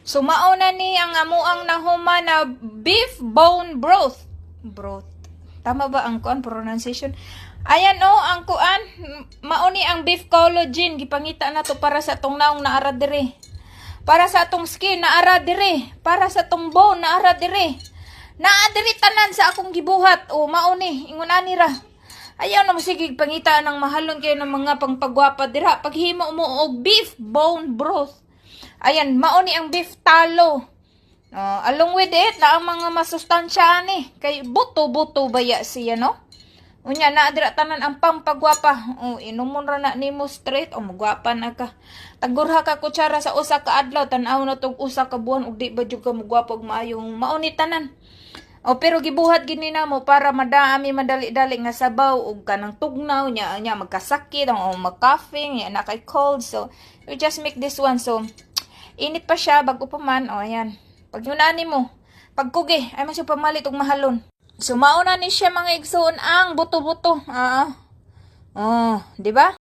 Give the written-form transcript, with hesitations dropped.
So mauna ni ang amuang nahuma na beef bone broth. Broth. Tama ba ang kuan pronunciation? Ayan ang kuan, mauni ang beef collagen gipangita na to para sa tong naong naara dire. Para sa atong skin naara dire, para sa tong bone naara dire. Naa diri tanan sa akong gibuhat. O mauni ingon ani ra. Ayaw na mo sige pangita ng mahalon kayo ng mga pangpagwapa dira. Paghimo mo og beef bone broth. Ayan, mauni ang beef talo. Along with it, na ang mga masustansya ni. Kay buto-buto baya siya, no? Unya, na dira tanan ang pampagwapa. Inumon ra na nimo straight. Magwapa na ka. Tagurha ka kutsara sa usa ka adlaw. Tanaw na tog usa ka buwan. Ug di ba jud ka magwapa og maayong mauni tanan. Pero gibuhat gini na mo para madami madali-dali nga sabaw ug kanang tugnaw nya magkasakit o magkoughing nya na kay cold. So you just make this one. So init pa siya bago pa man. Ayan. Pag yunani mo, pagkugi ay masyo pamalit og mahalon. So mauna ni siya mga igsoon ang buto-buto. Di ba?